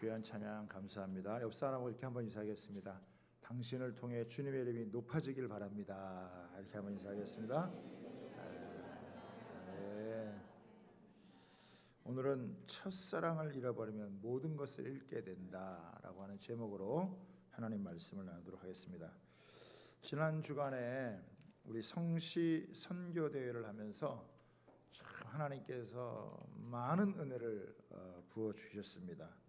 귀한 찬양 감사합니다. 옆 사람하고 이렇게 한번 인사하겠습니다. 당신을 통해 주님의 이름이 높아지길 바랍니다. 이렇게 한번 인사하겠습니다. 네. 오늘은 첫사랑을 잃어버리면 모든 것을 잃게 된다라고 하는 제목으로 하나님 말씀을 나누도록 하겠습니다. 지난 주간에 우리 성시 선교 대회를 하면서 참 하나님께서 많은 은혜를 부어 주셨습니다.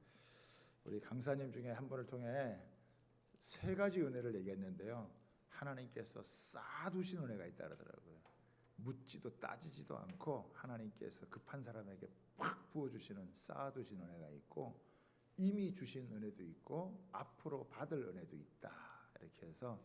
우리 강사님 중에 한 분을 통해 세 가지 은혜를 얘기했는데요. 하나님께서 쌓아두신 은혜가 있다 그러더라고요. 묻지도 따지지도 않고 하나님께서 급한 사람에게 팍 부어주시는 쌓아두신 은혜가 있고, 이미 주신 은혜도 있고 앞으로 받을 은혜도 있다. 이렇게 해서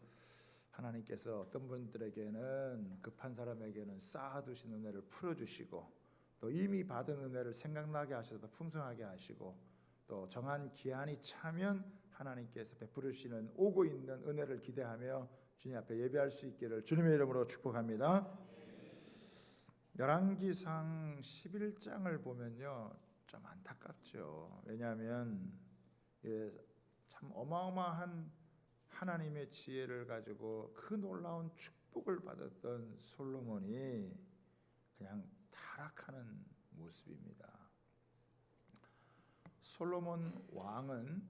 하나님께서 어떤 분들에게는 급한 사람에게는 쌓아두신 은혜를 풀어주시고, 또 이미 받은 은혜를 생각나게 하셔서 풍성하게 하시고, 또 정한 기한이 차면 하나님께서 베풀으시는 오고 있는 은혜를 기대하며 주님 앞에 예배할 수 있기를 주님의 이름으로 축복합니다. 열왕기상 11장을 보면요, 좀 안타깝죠. 왜냐하면 참 어마어마한 하나님의 지혜를 가지고 그 놀라운 축복을 받았던 솔로몬이 그냥 타락하는 모습입니다. 솔로몬 왕은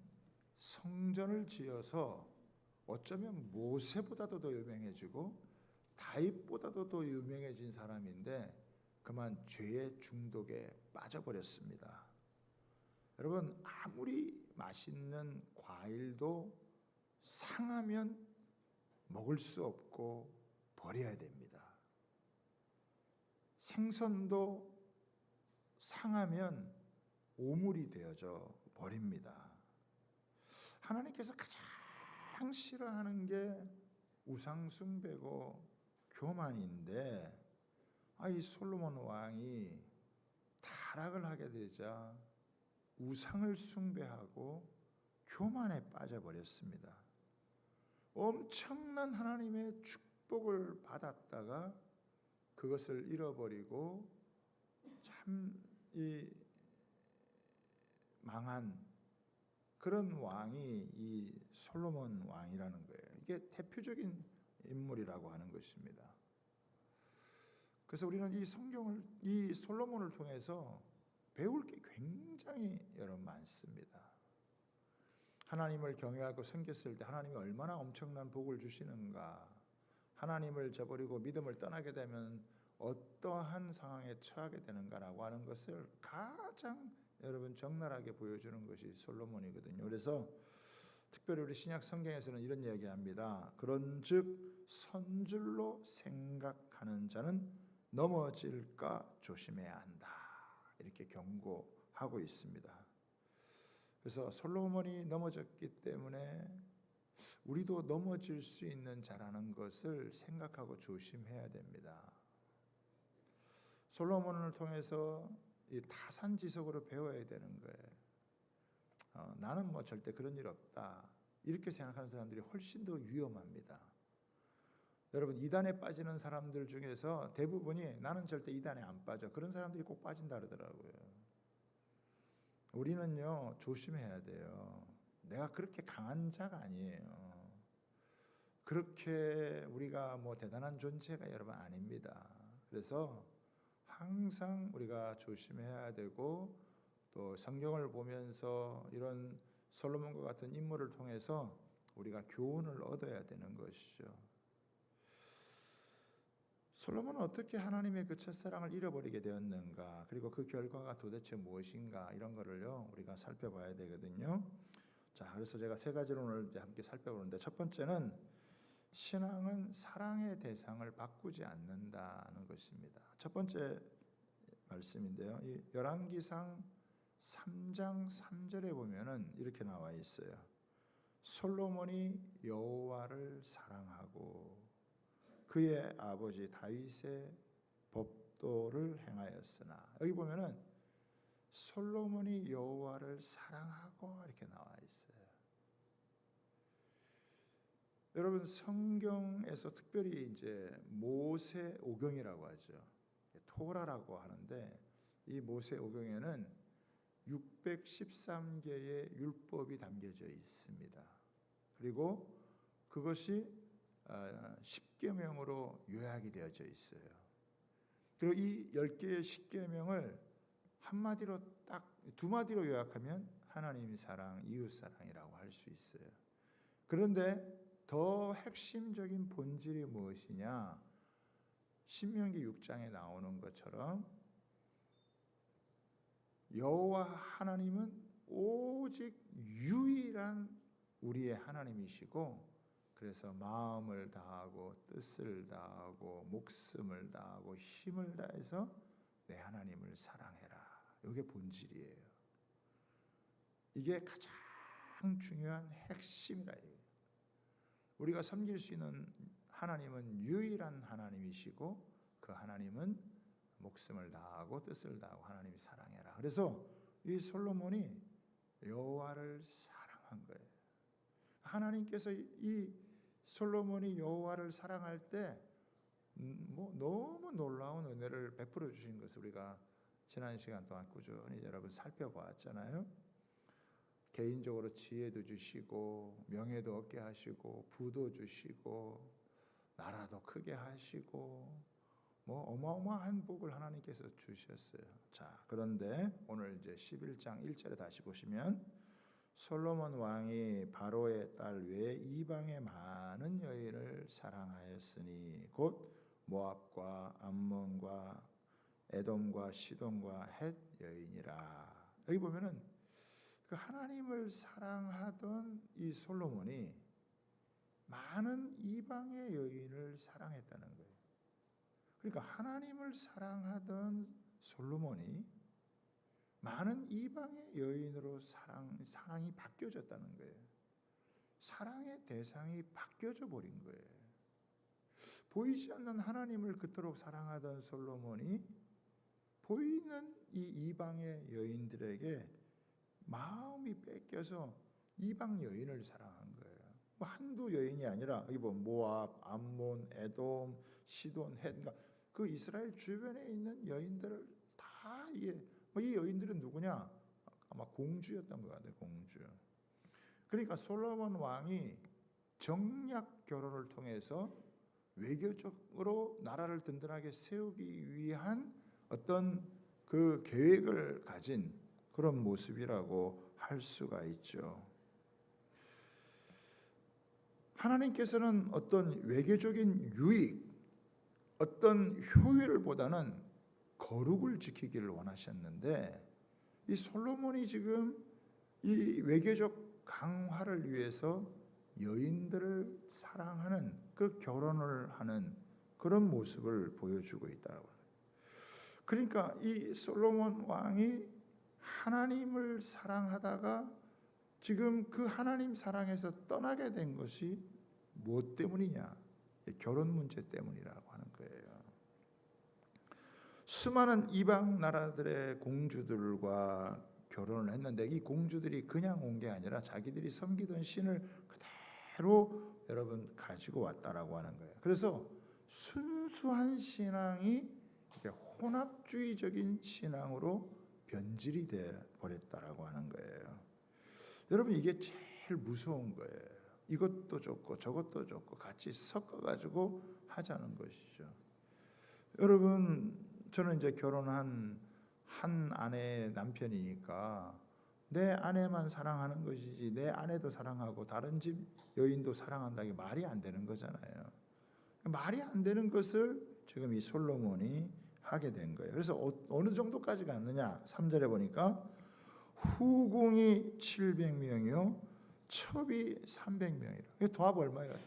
성전을 지어서 어쩌면 모세보다도 더 유명해지고 다윗보다도 더 유명해진 사람인데 그만 죄의 중독에 빠져버렸습니다. 여러분, 아무리 맛있는 과일도 상하면 먹을 수 없고 버려야 됩니다. 생선도 상하면 오물이 되어져 버립니다. 하나님께서 가장 싫어하는 게 우상숭배고 교만인데, 이 솔로몬 왕이 타락을 하게 되자 우상을 숭배하고 교만에 빠져버렸습니다. 엄청난 하나님의 축복을 받았다가 그것을 잃어버리고 참 망한 그런 왕이 이 솔로몬 왕이라는 거예요. 이게 대표적인 인물이라고 하는 것입니다. 그래서 우리는 이 성경을, 이 솔로몬을 통해서 배울 게 굉장히 많습니다. 하나님을 경외하고 섬겼을 때 하나님이 얼마나 엄청난 복을 주시는가, 하나님을 저버리고 믿음을 떠나게 되면 어떠한 상황에 처하게 되는가라고 하는 것을 가장 적나라하게 보여주는 것이 솔로몬이거든요. 그래서 특별히 우리 신약 성경에서는 이런 이야기합니다. 그런즉 선줄로 생각하는 자는 넘어질까 조심해야 한다. 이렇게 경고하고 있습니다. 그래서 솔로몬이 넘어졌기 때문에 우리도 넘어질 수 있는 자라는 것을 생각하고 조심해야 됩니다. 솔로몬을 통해서 이 타산지석으로 배워야 되는 거예요. 나는 절대 그런 일 없다, 이렇게 생각하는 사람들이 훨씬 더 위험합니다. 여러분, 이단에 빠지는 사람들 중에서 대부분이 나는 절대 이단에 안 빠져, 그런 사람들이 꼭 빠진다 그러더라고요. 우리는요 조심해야 돼요. 내가 그렇게 강한 자가 아니에요. 그렇게 우리가 대단한 존재가 여러분 아닙니다. 그래서 항상 우리가 조심해야 되고, 또 성경을 보면서 이런 솔로몬과 같은 인물을 통해서 우리가 교훈을 얻어야 되는 것이죠. 솔로몬은 어떻게 하나님의 그 첫사랑을 잃어버리게 되었는가, 그리고 그 결과가 도대체 무엇인가, 이런 거를요 우리가 살펴봐야 되거든요. 자, 그래서 제가 세 가지를 오늘 이제 함께 살펴보는데, 첫 번째는 신앙은 사랑의 대상을 바꾸지 않는다는 것입니다. 첫 번째 말씀인데요, 이 열왕기상 3장 3절에 보면은 이렇게 나와 있어요. 솔로몬이 여호와를 사랑하고 그의 아버지 다윗의 법도를 행하였으나, 여기 보면은 솔로몬이 여호와를 사랑하고 이렇게 나와 있어요. 여러분, 성경에서 특별히 이제 모세오경이라고 하죠. 토라라고 하는데, 이 모세오경에는 613개의 율법이 담겨져 있습니다. 그리고 그것이 10계명으로 요약이 되어져 있어요. 그리고 이 10개의 10계명을 한마디로 딱 두 마디로 요약하면 하나님 사랑, 이웃 사랑이라고 할 수 있어요. 그런데 더 핵심적인 본질이 무엇이냐? 신명기 6장에 나오는 것처럼 여호와 하나님은 오직 유일한 우리의 하나님이시고, 그래서 마음을 다하고 뜻을 다하고 목숨을 다하고 힘을 다해서 내 하나님을 사랑해라. 이게 본질이에요. 이게 가장 중요한 핵심이라. 우리가 섬길 수 있는 하나님은 유일한 하나님이시고, 그 하나님은 목숨을 다하고 뜻을 다하고 하나님이 사랑해라. 그래서 이 솔로몬이 여호와를 사랑한 거예요. 하나님께서 이 솔로몬이 여호와를 사랑할 때 너무 놀라운 은혜를 베풀어 주신 것을 우리가 지난 시간 동안 꾸준히 여러분 살펴보았잖아요. 개인적으로 지혜도 주시고 명예도 얻게 하시고 부도 주시고 나라도 크게 하시고 어마어마한 복을 하나님께서 주셨어요. 자, 그런데 오늘 이제 11장 1절에 다시 보시면 솔로몬 왕이 바로의 딸 외에 이방의 많은 여인을 사랑하였으니 곧 모압과 암몬과 에돔과 시돈과 헷 여인이라. 여기 보면은 그 하나님을 사랑하던 이 솔로몬이 많은 이방의 여인을 사랑했다는 거예요. 그러니까 하나님을 사랑하던 솔로몬이 많은 이방의 여인으로 사랑이 바뀌어졌다는 거예요. 사랑의 대상이 바뀌어져 버린 거예요. 보이지 않는 하나님을 그토록 사랑하던 솔로몬이 보이는 이 이방의 여인들에게 마음이 뺏겨서 이방 여인을 사랑한 거예요. 한두 여인이 아니라 여기 보면 모압, 암몬, 에돔, 시돈, 헷, 그러니까 그 이스라엘 주변에 있는 여인들을 다 이 여인들은 누구냐? 아마 공주였던 것 같아요. 공주. 그러니까 솔로몬 왕이 정략 결혼을 통해서 외교적으로 나라를 든든하게 세우기 위한 어떤 그 계획을 가진 그런 모습이라고 할 수가 있죠. 하나님께서는 어떤 외교적인 유익, 어떤 효율보다는 거룩을 지키기를 원하셨는데 이 솔로몬이 지금 이 외교적 강화를 위해서 여인들을 사랑하는 그 결혼을 하는 그런 모습을 보여주고 있다고. 그러니까 이 솔로몬 왕이 하나님을 사랑하다가 지금 그 하나님 사랑에서 떠나게 된 것이 무엇 때문이냐? 결혼 문제 때문이라고 하는 거예요. 수많은 이방 나라들의 공주들과 결혼을 했는데 이 공주들이 그냥 온 게 아니라 자기들이 섬기던 신을 그대로 여러분 가지고 왔다라고 하는 거예요. 그래서 순수한 신앙이 혼합주의적인 신앙으로 변질이 돼 버렸다라고 하는 거예요. 여러분 이게 제일 무서운 거예요. 이것도 좋고 저것도 좋고 같이 섞어가지고 하자는 것이죠. 여러분 저는 이제 결혼한 한 아내의 남편이니까 내 아내만 사랑하는 것이지 내 아내도 사랑하고 다른 집 여인도 사랑한다는 게 말이 안 되는 거잖아요. 말이 안 되는 것을 지금 이 솔로몬이 하게 된 거예요. 그래서 어느 정도까지 갔느냐? 3절에 보니까 후궁이 700명이요 첩이 300명이라. 도합 얼마예요?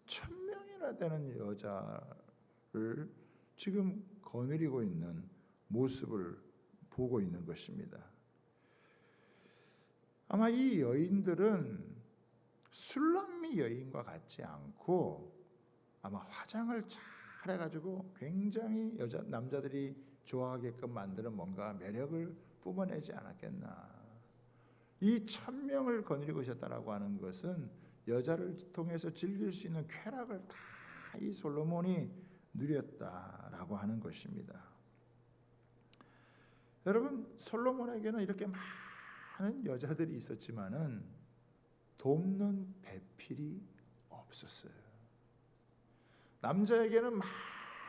1000명이나 되는 여자를 지금 거느리고 있는 모습을 보고 있는 것입니다. 아마 이 여인들은 술람미 여인과 같지 않고 아마 화장을 잘 해가지고 굉장히 남자들이 좋아하게끔 만드는 뭔가 매력을 뿜어내지 않았겠나. 이 1000명을 거느리고 있었다라고 하는 것은 여자를 통해서 즐길 수 있는 쾌락을 다 이 솔로몬이 누렸다라고 하는 것입니다. 여러분, 솔로몬에게는 이렇게 많은 여자들이 있었지만은 돕는 배필이 없었어요. 남자에게는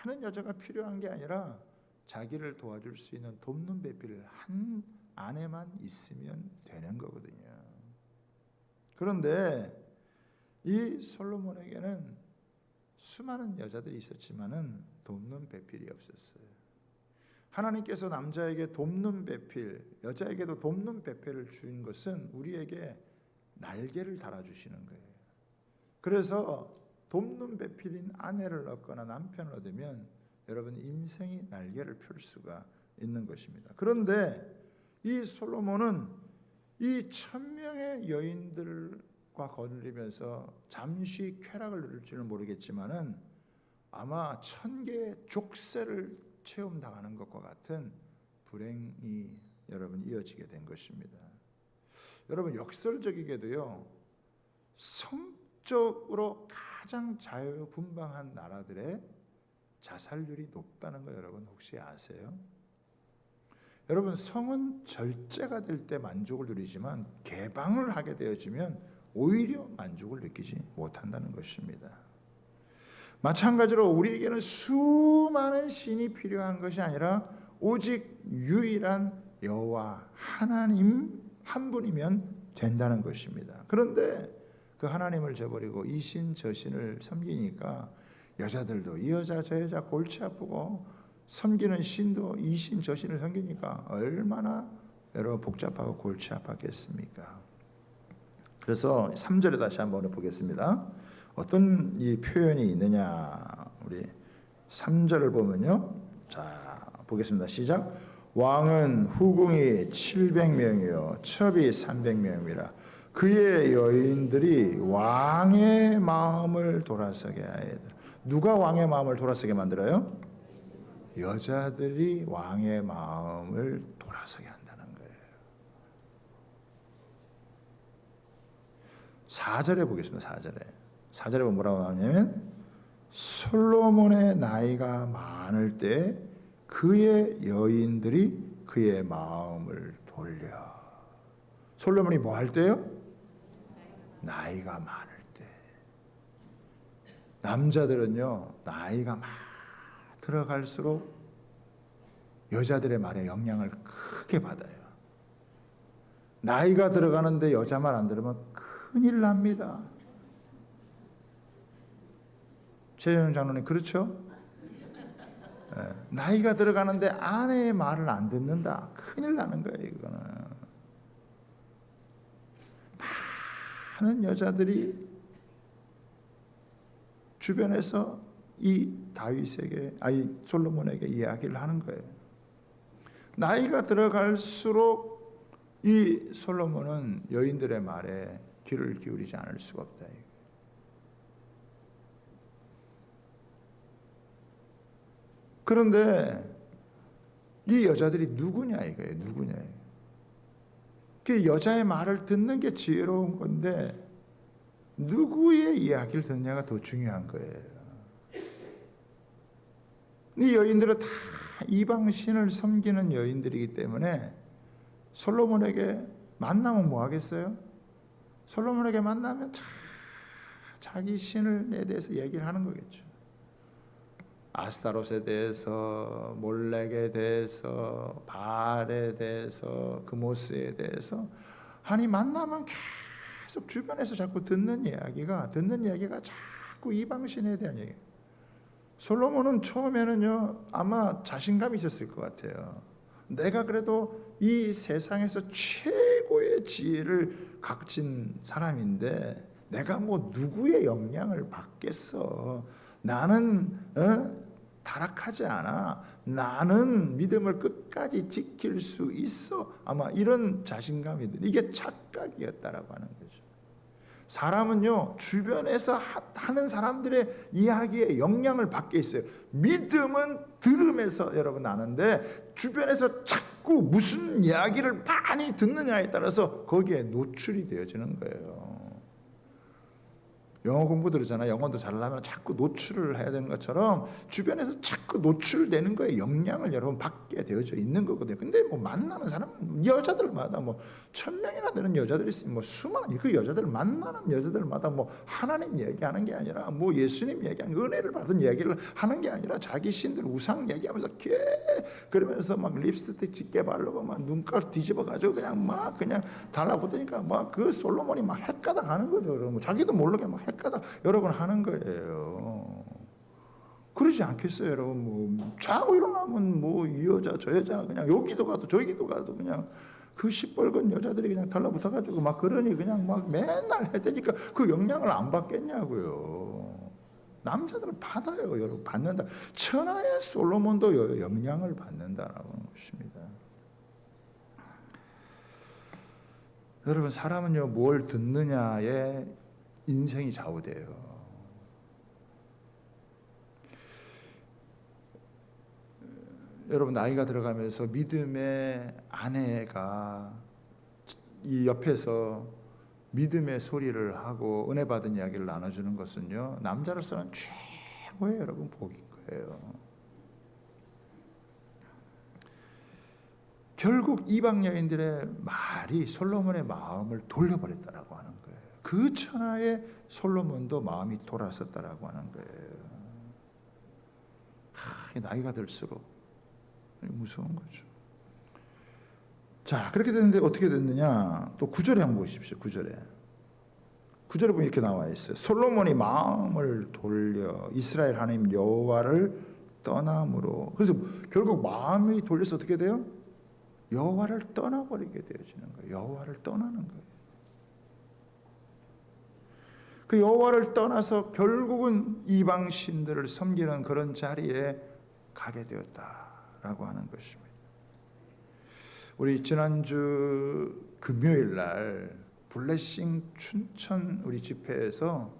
많은 여자가 필요한 게 아니라 자기를 도와줄 수 있는 돕는 배필 한 아내만 있으면 되는 거거든요. 그런데 이 솔로몬에게는 수많은 여자들이 있었지만은 돕는 배필이 없었어요. 하나님께서 남자에게 돕는 배필, 여자에게도 돕는 배필을 주신 것은 우리에게 날개를 달아주시는 거예요. 그래서 돕는 배필인 아내를 얻거나 남편을 얻으면 여러분 인생이 날개를 펼 수가 있는 것입니다. 그런데 이 솔로몬은 이 1000명의 여인들과 거느리면서 잠시 쾌락을 누릴지는 모르겠지만은 아마 1000개의 족쇄를 체험당하는 것과 같은 불행이 여러분 이어지게 된 것입니다. 여러분, 역설적이게도요, 성적으로 가장 자유분방한 나라들의 자살률이 높다는 거 여러분 혹시 아세요? 여러분, 성은 절제가 될 때 만족을 누리지만 개방을 하게 되어지면 오히려 만족을 느끼지 못한다는 것입니다. 마찬가지로 우리에게는 수많은 신이 필요한 것이 아니라 오직 유일한 여호와 하나님 한 분이면 된다는 것입니다. 그런데 그 하나님을 저버리고 이 신 저 신을 섬기니까 여자들도 이 여자 저 여자 골치 아프고 섬기는 신도 이 신 저 신을 섬기니까 얼마나 여러분 복잡하고 골치 아팠겠습니까? 그래서 3절에 다시 한번 보겠습니다. 어떤 이 표현이 있느냐, 우리 3절을 보면요, 자 보겠습니다. 시작. 왕은 후궁이 700명이요 첩이 300명이라 그의 여인들이 왕의 마음을 돌아서게 하여라. 누가 왕의 마음을 돌아서게 만들어요? 여자들이 왕의 마음을 돌아서게 한다는 거예요. 4절에 보겠습니다. 4절에 보면 뭐라고 나오냐면 솔로몬의 나이가 많을 때 그의 여인들이 그의 마음을 돌려. 솔로몬이 뭐 할 때요? 나이가 많을 때. 남자들은요, 나이가 막 들어갈수록 여자들의 말에 영향을 크게 받아요. 나이가 들어가는데 여자 말 안 들으면 큰일 납니다. 최영 장로님 그렇죠? 나이가 들어가는데 아내의 말을 안 듣는다, 큰일 나는 거예요. 이거는 많은 여자들이 주변에서 이 다윗에게, 아니 솔로몬에게 이야기를 하는 거예요. 나이가 들어갈수록 이 솔로몬은 여인들의 말에 귀를 기울이지 않을 수가 없다. 그런데 이 여자들이 누구냐 이거예요. 누구냐. 그 여자의 말을 듣는 게 지혜로운 건데 누구의 이야기를 듣느냐가 더 중요한 거예요. 이 여인들은 다 이방신을 섬기는 여인들이기 때문에 솔로몬에게 만나면 뭐 하겠어요? 솔로몬에게 만나면 자기 신에 대해서 얘기를 하는 거겠죠. 아스타롯에 대해서, 몰렉에 대해서, 바알에 대해서, 그모스에 대해서, 아니 만나면 계속 주변에서 자꾸 듣는 이야기가 자꾸 이방신에 대한 얘기. 솔로몬은 처음에는요 아마 자신감이 있었을 것 같아요. 내가 그래도 이 세상에서 최고의 지혜를 갖진 사람인데 내가 뭐 누구의 영향을 받겠어. 나는 타락하지 않아. 나는 믿음을 끝까지 지킬 수 있어. 아마 이런 자신감이 이게 착각이었다라고 하는 거죠. 사람은요 주변에서 하는 사람들의 이야기에 영향을 받게 있어요. 믿음은 들음에서 여러분 아는데 주변에서 자꾸 무슨 이야기를 많이 듣느냐에 따라서 거기에 노출이 되어지는 거예요. 영어 공부 들으잖아요. 영어도 잘하려면 자꾸 노출을 해야 되는 것처럼 주변에서 자꾸 노출되는 거에 영향을 여러분 받게 되어져 있는 거거든요. 근데 뭐 만나는 사람 여자들마다 뭐 1000명이나 되는 여자들이 있으면 뭐 수많은 그 여자들 만나는 여자들마다 뭐 하나님 얘기하는 게 아니라 뭐 예수님 얘기하는 은혜를 받은 얘기를 하는 게 아니라 자기 신들 우상 얘기하면서 그러면서 막 립스틱 짙게 바르고 막 눈깔 뒤집어 가지고 그냥 막 그냥 달라붙으니까 막 그 솔로몬이 막 헷가닥 하는 거죠. 여러분 자기도 모르게 막 헷가닥 여러분 하는 거예요. 그러지 않겠어요, 여러분? 뭐 자고 일어나면 뭐 이 여자 저 여자 그냥 여기도 가도 저기도 가도 그냥 그 시뻘건 여자들이 그냥 달라붙어가지고 막 그러니 그냥 막 맨날 해대니까 그 영향을 안 받겠냐고요. 남자들은 받아요, 여러분. 받는다. 천하의 솔로몬도 영향을 받는다라는 것입니다. 여러분, 사람은요 뭘 듣느냐에 인생이 좌우돼요. 여러분, 나이가 들어가면서 믿음의 아내가 이 옆에서 믿음의 소리를 하고 은혜 받은 이야기를 나눠주는 것은요 남자로서는 최고의 여러분 복인 거예요. 결국 이방 여인들의 말이 솔로몬의 마음을 돌려버렸다라고 하는 거예요. 그 천하의 솔로몬도 마음이 돌아섰다라고 하는 거예요. 나이가 들수록 무서운 거죠. 자, 그렇게 됐는데 어떻게 됐느냐? 또 9절에 한번 보십시오. 9절에 보면 이렇게 나와 있어요. 솔로몬이 마음을 돌려 이스라엘 하나님 여호와를 떠남으로. 그래서 결국 마음이 돌려서 어떻게 돼요? 여호와를 떠나버리게 되어지는 거예요. 여호와를 떠나는 거예요. 그 여호와를 떠나서 결국은 이방 신들을 섬기는 그런 자리에 가게 되었다라고 하는 것입니다. 우리 지난주 금요일 날 블레싱 춘천 우리 집회에서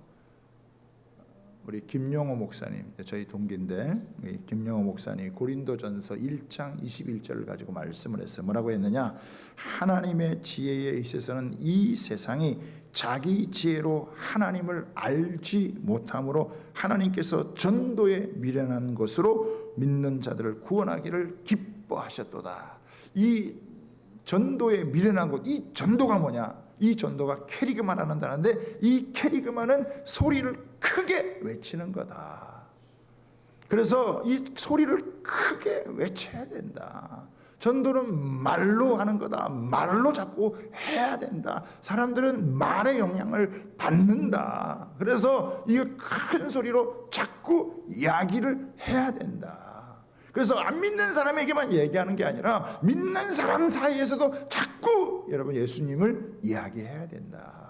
우리 김용호 목사님, 저희 동기인데 김용호 목사님 고린도전서 1장 21절을 가지고 말씀을 했어요. 뭐라고 했느냐? 하나님의 지혜에 있어서는 이 세상이 자기 지혜로 하나님을 알지 못함으로 하나님께서 전도에 미련한 것으로 믿는 자들을 구원하기를 기뻐하셨도다. 이 전도에 미련한 것, 이 전도가 뭐냐? 이 전도가 캐리그만 한다는데 이 캐리그만은 소리를 크게 외치는 거다. 그래서 이 소리를 크게 외쳐야 된다. 전도는 말로 하는 거다. 말로 자꾸 해야 된다. 사람들은 말의 영향을 받는다. 그래서 이 큰 소리로 자꾸 이야기를 해야 된다. 그래서 안 믿는 사람에게만 얘기하는 게 아니라 믿는 사람 사이에서도 자꾸 여러분 예수님을 이야기해야 된다.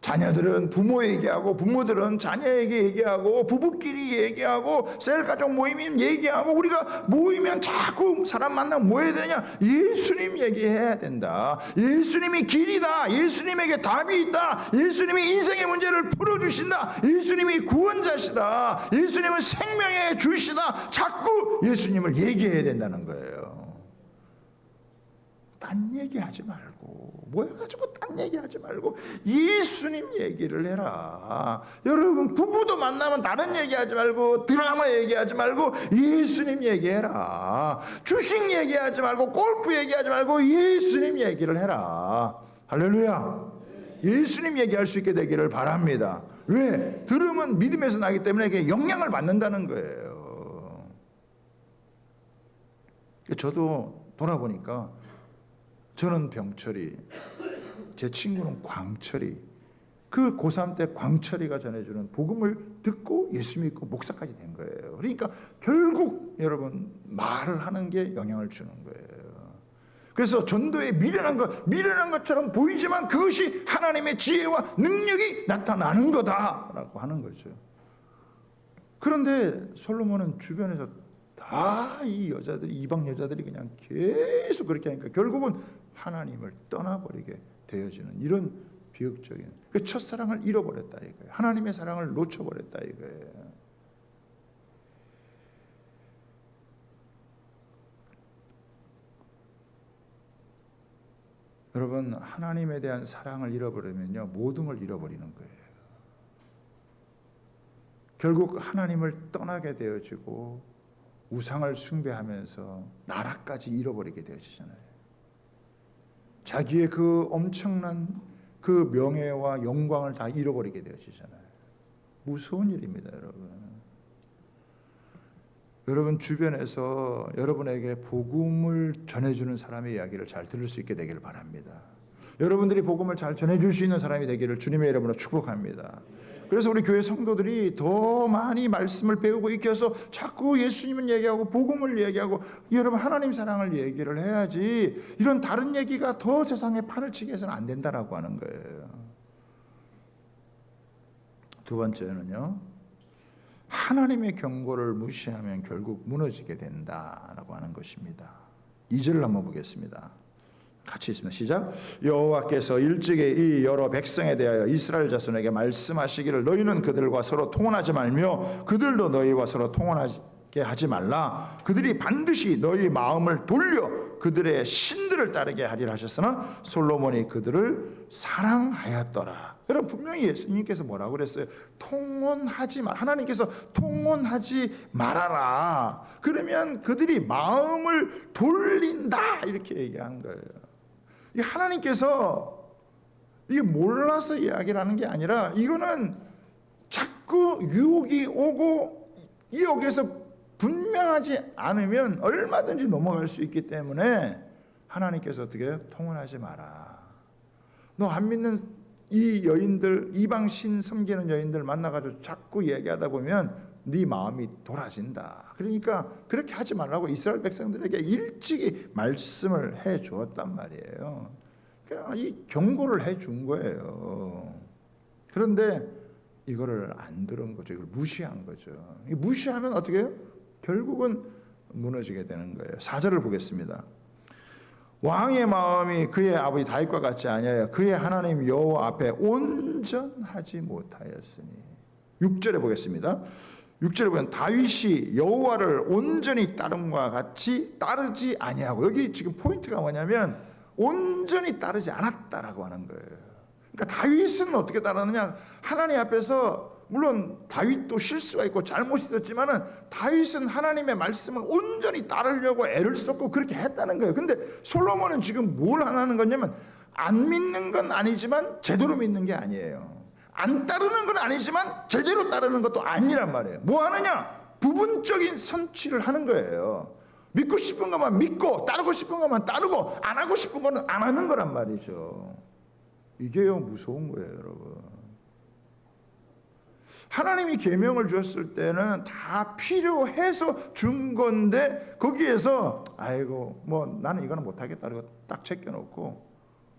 자녀들은 부모에게 하고 부모들은 자녀에게 얘기하고 부부끼리 얘기하고 셀가족 모임이면 얘기하고 우리가 모이면 자꾸 사람 만나면 뭐 해야 되느냐? 예수님 얘기해야 된다. 예수님이 길이다. 예수님에게 답이 있다. 예수님이 인생의 문제를 풀어주신다. 예수님이 구원자시다. 예수님은 생명의 주시다. 자꾸 예수님을 얘기해야 된다는 거예요. 딴 얘기하지 말고 모여가지고 딴 얘기하지 말고 예수님 얘기를 해라. 여러분 부부도 만나면 다른 얘기하지 말고 드라마 얘기하지 말고 예수님 얘기해라. 주식 얘기하지 말고 골프 얘기하지 말고 예수님 얘기를 해라. 할렐루야. 예수님 얘기할 수 있게 되기를 바랍니다. 왜? 들으면 믿음에서 나기 때문에 그게 영향을 받는다는 거예요. 저도 돌아보니까 저는 병철이, 제 친구는 광철이, 그 고3 때 광철이가 전해주는 복음을 듣고 예수 믿고 목사까지 된 거예요. 그러니까 결국 여러분 말을 하는 게 영향을 주는 거예요. 그래서 전도에 미련한 것처럼 보이지만 그것이 하나님의 지혜와 능력이 나타나는 거다라고 하는 거죠. 그런데 솔로몬은 주변에서 다 이 여자들이, 이방 여자들이 그냥 계속 그렇게 하니까 결국은 하나님을 떠나버리게 되어지는 이런 비극적인, 그 첫사랑을 잃어버렸다 이거예요. 하나님의 사랑을 놓쳐버렸다 이거예요. 여러분, 하나님에 대한 사랑을 잃어버리면요 모든 걸 잃어버리는 거예요. 결국 하나님을 떠나게 되어지고 우상을 숭배하면서 나라까지 잃어버리게 되어지잖아요. 자기의 그 엄청난 그 명예와 영광을 다 잃어버리게 되어지잖아요. 무서운 일입니다, 여러분. 여러분 주변에서 여러분에게 복음을 전해주는 사람의 이야기를 잘 들을 수 있게 되기를 바랍니다. 여러분들이 복음을 잘 전해줄 수 있는 사람이 되기를 주님의 이름으로 축복합니다. 그래서 우리 교회 성도들이 더 많이 말씀을 배우고 익혀서 자꾸 예수님을 얘기하고 복음을 얘기하고 여러분 하나님 사랑을 얘기를 해야지, 이런 다른 얘기가 더 세상에 판을 치게 해서는 안 된다라고 하는 거예요. 두 번째는요, 하나님의 경고를 무시하면 결국 무너지게 된다라고 하는 것입니다. 2절을 한번 보겠습니다. 같이 있습니다. 시작. 여호와께서 일찍이 이 여러 백성에 대하여 이스라엘 자손에게 말씀하시기를 너희는 그들과 서로 통혼하지 말며 그들도 너희와 서로 통혼하게 하지 말라. 그들이 반드시 너희 마음을 돌려 그들의 신들을 따르게 하리라 하셨으나 솔로몬이 그들을 사랑하였더라. 여러분 분명히 예수님께서 뭐라고 그랬어요? 통혼하지 말. 하나님께서 통혼하지 말아라. 그러면 그들이 마음을 돌린다 이렇게 얘기한 거예요. 이 하나님께서 이게 몰라서 이야기를 하는 게 아니라 이거는 자꾸 유혹이 오고 여기에서 분명하지 않으면 얼마든지 넘어갈 수 있기 때문에 하나님께서 어떻게 해요? 통혼하지 마라. 너 안 믿는 이 여인들, 이방 신 섬기는 여인들 만나가지고 자꾸 얘기하다 보면 네 마음이 돌아진다. 그러니까 그렇게 하지 말라고 이스라엘 백성들에게 일찍이 말씀을 해 주었단 말이에요. 그러니까 이 경고를 해 준 거예요. 그런데 이거를 안 들은 거죠. 이걸 무시한 거죠. 무시하면 어떻게 해요? 결국은 무너지게 되는 거예요. 4절을 보겠습니다. 왕의 마음이 그의 아버지 다윗과 같지 아니하여 그의 하나님 여호와 앞에 온전하지 못하였으니. 6절에 보겠습니다. 6절에 보면 다윗이 여호와를 온전히 따름과 같이 따르지 아니하고, 여기 지금 포인트가 뭐냐면 온전히 따르지 않았다라고 하는 거예요. 그러니까 다윗은 어떻게 따르느냐, 하나님 앞에서 물론 다윗도 실수가 있고 잘못이 있었지만은 다윗은 하나님의 말씀을 온전히 따르려고 애를 썼고 그렇게 했다는 거예요. 근데 솔로몬은 지금 뭘 하는 거냐면 안 믿는 건 아니지만 제대로 믿는 게 아니에요. 안 따르는 건 아니지만 제대로 따르는 것도 아니란 말이에요. 뭐 하느냐? 부분적인 선취를 하는 거예요. 믿고 싶은 것만 믿고 따르고 싶은 것만 따르고 안 하고 싶은 거는 안 하는 거란 말이죠. 이게요 무서운 거예요, 여러분. 하나님이 계명을 주었을 때는 다 필요해서 준 건데 거기에서 아이고 뭐 나는 이거는 못하겠다 이거 딱 제껴놓고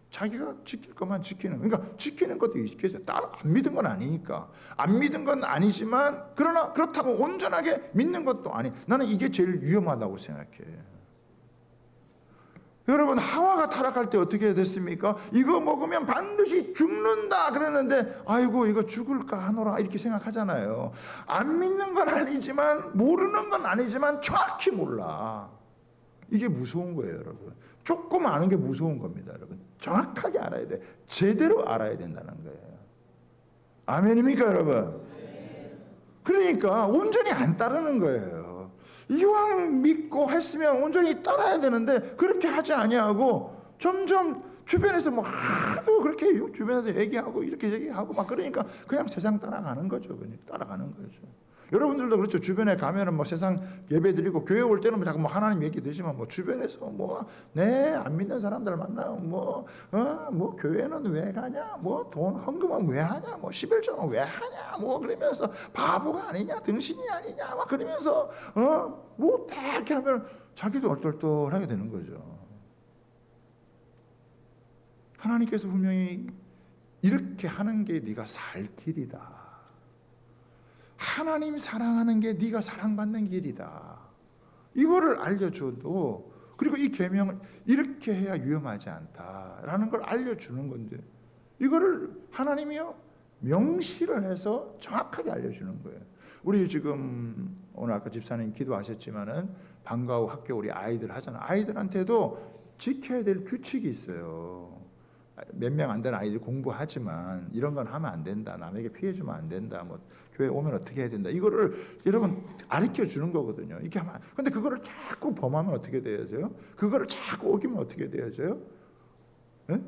자기가 지킬 것만 지키는, 그러니까 지키는 것도 있겠어요. 따로 안 믿은 건 아니니까. 안 믿은 건 아니지만 그러나 그렇다고 온전하게 믿는 것도 아니. 나는 이게 제일 위험하다고 생각해. 여러분 하와가 타락할 때 어떻게 됐습니까? 이거 먹으면 반드시 죽는다 그랬는데 아이고 이거 죽을까 하노라 이렇게 생각하잖아요. 안 믿는 건 아니지만 모르는 건 아니지만 정확히 몰라. 이게 무서운 거예요, 여러분. 조금 아는 게 무서운 겁니다, 여러분. 정확하게 알아야 돼. 제대로 알아야 된다는 거예요. 아멘입니까, 여러분? 그러니까 온전히 안 따르는 거예요. 이왕 믿고 했으면 온전히 따라야 되는데 그렇게 하지 아니하고 점점 주변에서 뭐 하도 그렇게 주변에서 얘기하고 이렇게 얘기하고 막 그러니까 그냥 세상 따라가는 거죠. 그냥 따라가는 거죠. 여러분들도 그렇죠. 주변에 가면은 뭐 세상 예배 드리고 교회 올 때는 뭐 자꾸 뭐 하나님 얘기 드시면 뭐 주변에서 뭐 안 믿는 사람들 만나요. 뭐 교회는 왜 가냐? 뭐 돈 헌금은 왜 하냐? 뭐 11조는 왜 하냐? 뭐 그러면서 바보가 아니냐? 등신이 아니냐? 막 그러면서 뭐 다 이렇게 하면 자기도 얼떨떨하게 되는 거죠. 하나님께서 분명히 이렇게 하는 게 네가 살 길이다. 하나님 사랑하는 게 네가 사랑받는 길이다. 이거를 알려줘도, 그리고 이 계명을 이렇게 해야 위험하지 않다라는 걸 알려주는 건데 이거를 하나님이요 명시를 해서 정확하게 알려주는 거예요. 우리 지금 오늘 아까 집사님 기도하셨지만은 방과 후 학교 우리 아이들 하잖아. 아이들한테도 지켜야 될 규칙이 있어요. 몇 명 안 되는 아이들이 공부하지만 이런 건 하면 안 된다. 남에게 피해 주면 안 된다. 뭐 교회 오면 어떻게 해야 된다. 이거를 여러분 가르쳐 주는 거거든요. 이렇게 하면. 근데 그거를 자꾸 범하면 어떻게 되어져요? 그거를 자꾸 어기면 어떻게 되어져요? 예?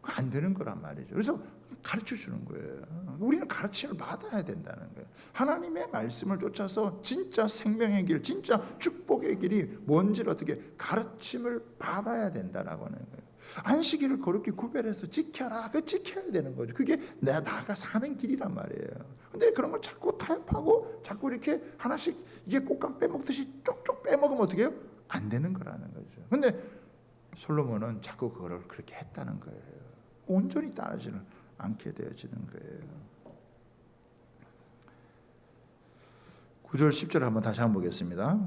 안 되는 거란 말이죠. 그래서 가르쳐 주는 거예요. 우리는 가르침을 받아야 된다는 거예요. 하나님의 말씀을 쫓아서 진짜 생명의 길, 진짜 축복의 길이 뭔지를 어떻게 가르침을 받아야 된다라고 하는 거예요. 안식일을 그렇게 구별해서 지켜라. 그 지켜야 되는 거죠. 그게 나가 사는 길이란 말이에요. 근데 그런 걸 자꾸 타협하고 자꾸 이렇게 하나씩 이게 꽃감 빼먹듯이 쪽쪽 빼먹으면 어떻게 해요? 안 되는 거라는 거죠. 근데 솔로몬은 자꾸 그거를 그렇게 했다는 거예요. 온전히 따르지는 않게 되어지는 거예요. 9절 10절 한번 다시 한번 보겠습니다.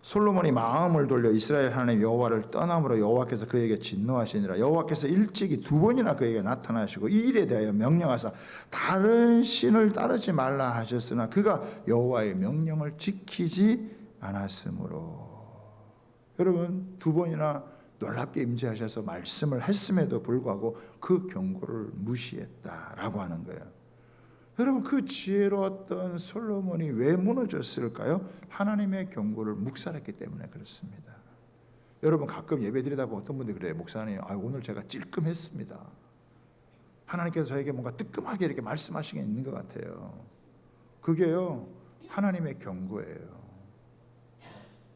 솔로몬이 마음을 돌려 이스라엘 하나님 여호와를 떠남으로 여호와께서 그에게 진노하시니라. 여호와께서 일찍이 2번이나 그에게 나타나시고 이 일에 대하여 명령하사 다른 신을 따르지 말라 하셨으나 그가 여호와의 명령을 지키지 않았으므로. 여러분 2번이나 놀랍게 임재하셔서 말씀을 했음에도 불구하고 그 경고를 무시했다라고 하는 거예요. 여러분 그 지혜로웠던 솔로몬이 왜 무너졌을까요? 하나님의 경고를 묵살했기 때문에 그렇습니다. 여러분 가끔 예배 드리다 보면 어떤 분들이 그래요. 목사님 오늘 제가 찔끔했습니다. 하나님께서 저에게 뭔가 뜨끔하게 이렇게 말씀하신 게 있는 것 같아요. 그게요 하나님의 경고예요.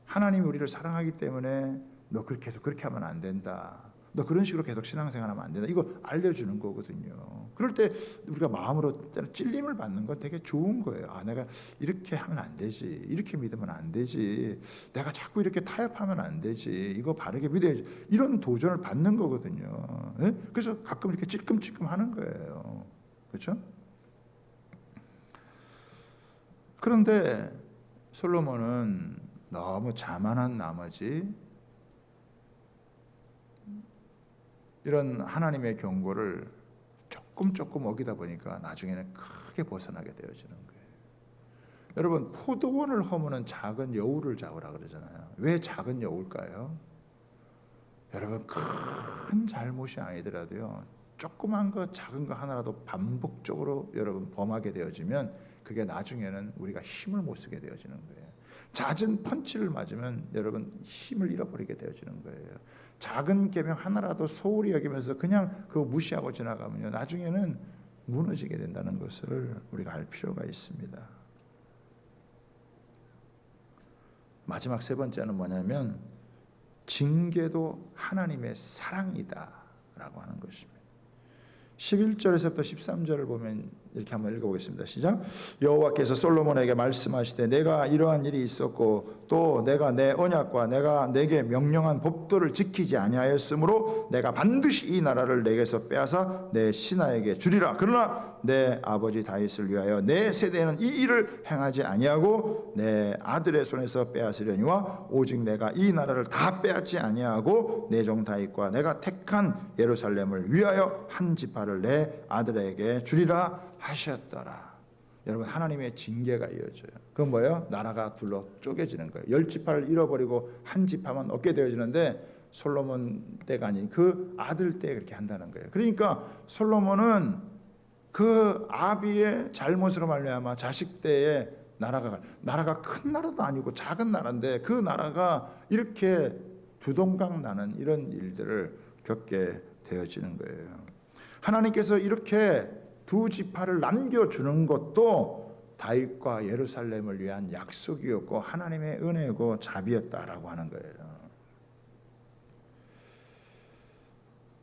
하나님이 우리를 사랑하기 때문에 너 그렇게 계속 그렇게 하면 안 된다. 너 그런 식으로 계속 신앙생활하면 안 된다. 이거 알려주는 거거든요. 그럴 때 우리가 마음으로 찔림을 받는 건 되게 좋은 거예요. 내가 이렇게 하면 안 되지. 이렇게 믿으면 안 되지. 내가 자꾸 이렇게 타협하면 안 되지. 이거 바르게 믿어야지. 이런 도전을 받는 거거든요. 예? 그래서 가끔 이렇게 찔끔찔끔 하는 거예요. 그렇죠? 그런데 솔로몬은 너무 자만한 나머지 이런 하나님의 경고를 조금 어기다 보니까 나중에는 크게 벗어나게 되어지는 거예요. 여러분 포도원을 허무는 작은 여우를 잡으라 그러잖아요. 왜 작은 여우일까요? 여러분 큰 잘못이 아니더라도요. 조그만 거 작은 거 하나라도 반복적으로 여러분 범하게 되어지면 그게 나중에는 우리가 힘을 못 쓰게 되어지는 거예요. 잦은 펀치를 맞으면 여러분 힘을 잃어버리게 되어지는 거예요. 작은 계명 하나라도 소홀히 여기면서 그냥 그거 무시하고 지나가면요 나중에는 무너지게 된다는 것을 우리가 알 필요가 있습니다. 마지막 세 번째는 뭐냐면 징계도 하나님의 사랑이다 라고 하는 것입니다. 11절에서부터 13절을 보면 이렇게 한번 읽어보겠습니다. 시작. 여호와께서 솔로몬에게 말씀하시되 내가 이러한 일이 있었고 또 내가 내 언약과 내가 내게 명령한 법도를 지키지 아니하였으므로 내가 반드시 이 나라를 내게서 빼앗아 내 신하에게 주리라. 그러나 내 아버지 다윗을 위하여 내 세대에는 이 일을 행하지 아니하고 내 아들의 손에서 빼앗으려니와 오직 내가 이 나라를 다 빼앗지 아니하고 내 종 다윗과 내가 택한 예루살렘을 위하여 한 지파를 내 아들에게 주리라 하셨더라. 여러분 하나님의 징계가 이어져요. 그건 뭐예요? 나라가 둘로 쪼개지는 거예요. 10지파를 잃어버리고 한 지파만 얻게 되어지는데 솔로몬 때가 아닌 그 아들 때 그렇게 한다는 거예요. 그러니까 솔로몬은 그 아비의 잘못으로 말미암아 자식 때에 나라가 큰 나라도 아니고 작은 나라인데 그 나라가 이렇게 두동강 나는 이런 일들을 겪게 되어지는 거예요. 하나님께서 이렇게 두 지파를 남겨주는 것도 다윗과 예루살렘을 위한 약속이었고 하나님의 은혜고 자비였다라고 하는 거예요.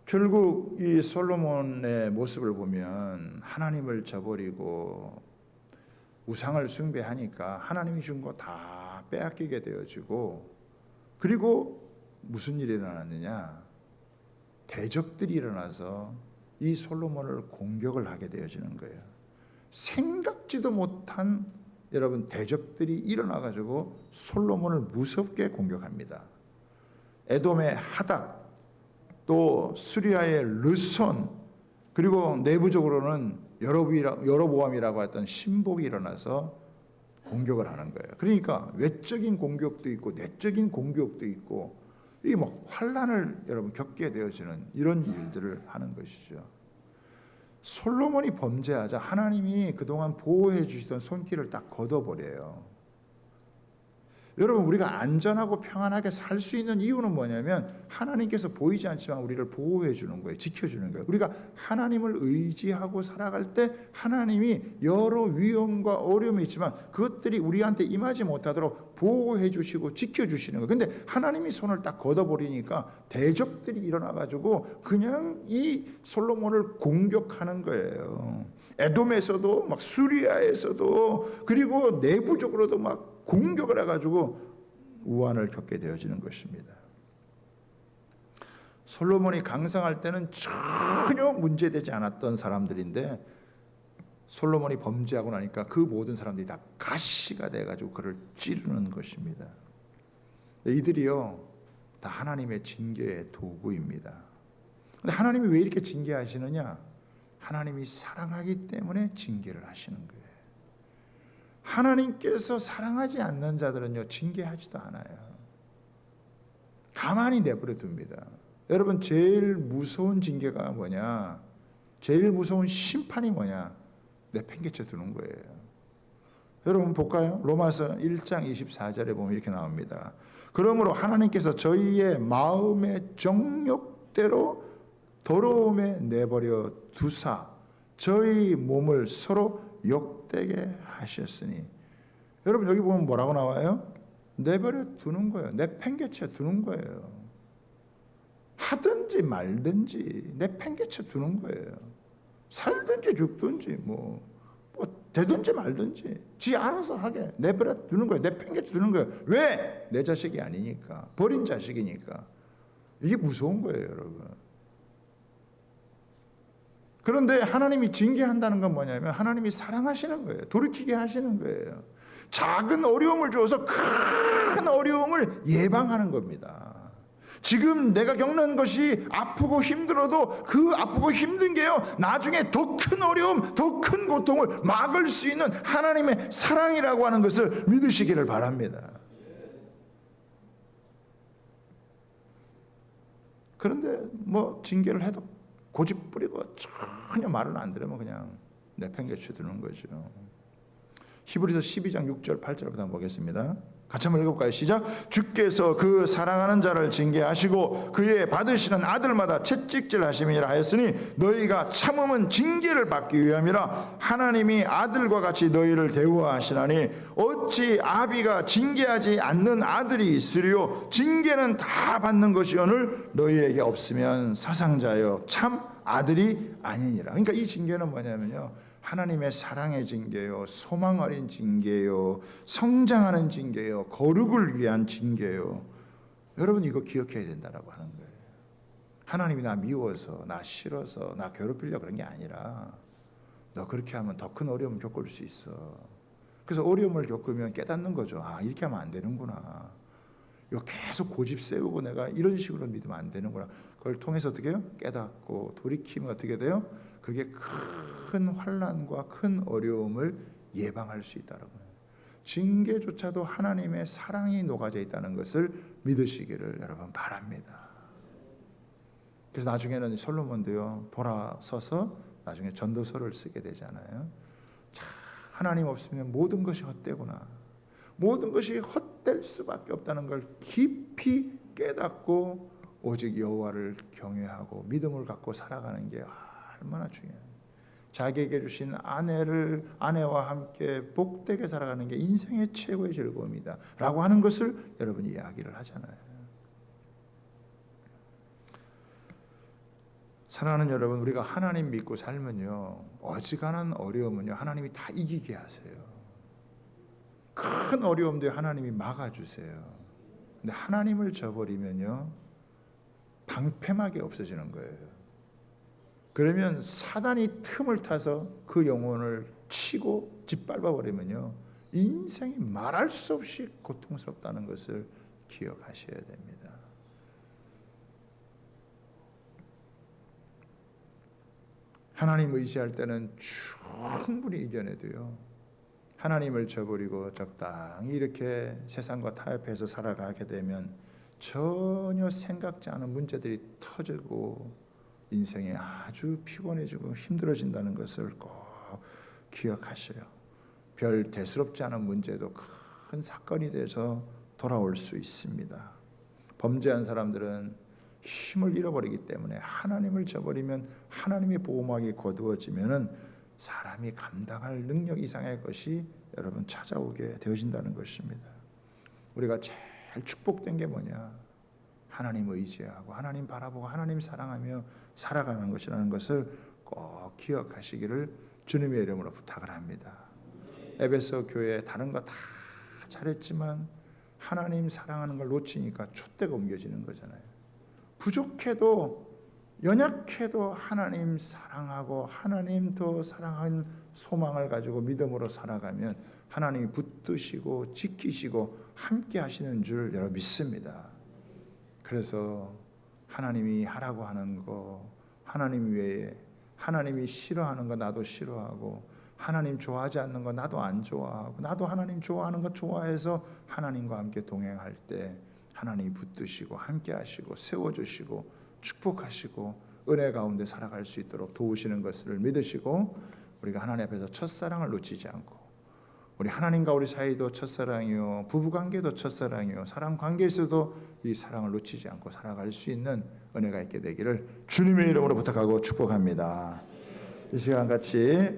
결국 이 솔로몬의 모습을 보면 하나님을 저버리고 우상을 숭배하니까 하나님이 준 거 다 빼앗기게 되어지고 그리고 무슨 일이 일어났느냐? 대적들이 일어나서 이 솔로몬을 공격을 하게 되어지는 거예요. 생각지도 못한 여러분 대적들이 일어나가지고 솔로몬을 무섭게 공격합니다. 에돔의 하닥, 또 수리아의 르손, 그리고 내부적으로는 여로보암이라고 했던 신복이 일어나서 공격을 하는 거예요. 그러니까 외적인 공격도 있고 내적인 공격도 있고 이게 막 환난을 여러분 겪게 되어지는 이런 일들을 하는 것이죠. 솔로몬이 범죄하자 하나님이 그동안 보호해 주시던 손길을 딱 걷어버려요. 여러분, 우리가 안전하고 평안하게 살 수 있는 이유는 뭐냐면 하나님께서 보이지 않지만 우리를 보호해 주는 거예요. 지켜주는 거예요. 우리가 하나님을 의지하고 살아갈 때 하나님이 여러 위험과 어려움이 있지만 그것들이 우리한테 임하지 못하도록 보호해 주시고 지켜주시는 거예요. 근데 하나님이 손을 딱 걷어버리니까 대적들이 일어나가지고 그냥 이 솔로몬을 공격하는 거예요. 에돔에서도 막 수리아에서도, 그리고 내부적으로도 막 공격을 해가지고 우환을 겪게 되어지는 것입니다. 솔로몬이 강성할 때는 전혀 문제되지 않았던 사람들인데 솔로몬이 범죄하고 나니까 그 모든 사람들이 다 가시가 돼가지고 그를 찌르는 것입니다. 이들이요 다 하나님의 징계의 도구입니다. 근데 하나님이 왜 이렇게 징계하시느냐? 하나님이 사랑하기 때문에 징계를 하시는 거예요. 하나님께서 사랑하지 않는 자들은요 징계하지도 않아요. 가만히 내버려 둡니다. 여러분, 제일 무서운 징계가 뭐냐? 제일 무서운 심판이 뭐냐? 내팽개쳐 두는 거예요. 여러분 볼까요? 로마서 1장 24절에 보면 이렇게 나옵니다. 그러므로 하나님께서 저희의 마음의 정욕대로 더러움에 내버려 두사 저희 몸을 서로 욕되게 하셨으니. 여러분, 여기 보면 뭐라고 나와요? 내버려 두는 거예요. 내팽개쳐 두는 거예요. 하든지 말든지 내팽개쳐 두는 거예요. 살든지 죽든지 뭐 되든지 말든지 지 알아서 하게 내버려 두는 거예요. 내팽개쳐 두는 거예요. 왜? 내 자식이 아니니까. 버린 자식이니까. 이게 무서운 거예요, 여러분. 그런데 하나님이 징계한다는 건 뭐냐면 하나님이 사랑하시는 거예요. 돌이키게 하시는 거예요. 작은 어려움을 주어서 큰 어려움을 예방하는 겁니다. 지금 내가 겪는 것이 아프고 힘들어도 그 아프고 힘든 게요 나중에 더 큰 어려움, 더 큰 고통을 막을 수 있는 하나님의 사랑이라고 하는 것을 믿으시기를 바랍니다. 그런데 뭐 징계를 해도 고집 부리고 전혀 말을 안 들으면 그냥 내팽개쳐 두는 거죠. 히브리서 12장 6절 8절부터 한번 보겠습니다. 같이 한번 읽어볼까요? 시작. 주께서 그 사랑하는 자를 징계하시고 그의 받으시는 아들마다 채찍질 하심이라 하였으니 너희가 참음은 징계를 받기 위함이라. 하나님이 아들과 같이 너희를 대우하시나니 어찌 아비가 징계하지 않는 아들이 있으리요? 징계는 다 받는 것이오늘 너희에게 없으면 사상자여 참 아들이 아니니라. 그러니까 이 징계는 뭐냐면요, 하나님의 사랑의 징계요, 소망 어린 징계요, 성장하는 징계요, 거룩을 위한 징계요. 여러분, 이거 기억해야 된다라고 하는 거예요. 하나님이 나 미워서, 나 싫어서, 나 괴롭히려고 그런 게 아니라 너 그렇게 하면 더 큰 어려움을 겪을 수 있어. 그래서 어려움을 겪으면 깨닫는 거죠. 아, 이렇게 하면 안 되는구나. 이거 계속 고집 세우고 내가 이런 식으로 믿으면 안 되는구나. 그걸 통해서 어떻게 해요? 깨닫고 돌이키면 어떻게 돼요? 그게 큰 환난과 큰 어려움을 예방할 수 있다는 거예요. 징계조차도 하나님의 사랑이 녹아져 있다는 것을 믿으시기를 여러분 바랍니다. 그래서 나중에는 솔로몬도요 돌아서서 나중에 전도서를 쓰게 되잖아요. 참, 하나님 없으면 모든 것이 헛되구나, 모든 것이 헛될 수밖에 없다는 걸 깊이 깨닫고 오직 여호와를 경외하고 믿음을 갖고 살아가는 게 얼마나 중요해요. 자기에게 주신 아내와 함께 복되게 살아가는 게 인생의 최고의 즐거움이다 라고 하는 것을 여러분이 이야기를 하잖아요. 사랑하는 여러분, 우리가 하나님 믿고 살면요 어지간한 어려움은요 하나님이 다 이기게 하세요. 큰 어려움도 하나님이 막아주세요. 근데 하나님을 저버리면요 방패막이 없어지는 거예요. 그러면 사단이 틈을 타서 그 영혼을 치고 짓밟아 버리면요 인생이 말할 수 없이 고통스럽다는 것을 기억하셔야 됩니다. 하나님 의지할 때는 충분히 이겨내도요 하나님을 저버리고 적당히 이렇게 세상과 타협해서 살아가게 되면 전혀 생각지 않은 문제들이 터지고 인생이 아주 피곤해지고 힘들어진다는 것을 꼭 기억하셔요. 별 대수롭지 않은 문제도 큰 사건이 돼서 돌아올 수 있습니다. 범죄한 사람들은 힘을 잃어버리기 때문에 하나님을 저버리면 하나님의 보호막이 거두어지면은 사람이 감당할 능력 이상의 것이 여러분 찾아오게 되어진다는 것입니다. 우리가 제일 축복된 게 뭐냐? 하나님 의지하고 하나님 바라보고 하나님 사랑하며 살아가는 것이라는 것을 꼭 기억하시기를 주님의 이름으로 부탁을 합니다. 에베소 교회 다른 거 다 잘했지만 하나님 사랑하는 걸 놓치니까 촛대가 옮겨지는 거잖아요. 부족해도 연약해도 하나님 사랑하고 하나님 더 사랑하는 소망을 가지고 믿음으로 살아가면 하나님이 붙드시고 지키시고 함께 하시는 줄 여러분 믿습니다. 그래서 하나님이 하라고 하는 거 하나님 외에 하나님이 싫어하는 거 나도 싫어하고 하나님 좋아하지 않는 거 나도 안 좋아하고 나도 하나님 좋아하는 거 좋아해서 하나님과 함께 동행할 때 하나님이 붙드시고 함께 하시고 세워주시고 축복하시고 은혜 가운데 살아갈 수 있도록 도우시는 것을 믿으시고 우리가 하나님 앞에서 첫사랑을 놓치지 않고 우리 하나님과 우리 사이도 첫사랑이요 부부관계도 첫사랑이요 사랑관계에서도 이 사랑을 놓치지 않고 살아갈 수 있는 은혜가 있게 되기를 주님의 이름으로 부탁하고 축복합니다. 이 시간 같이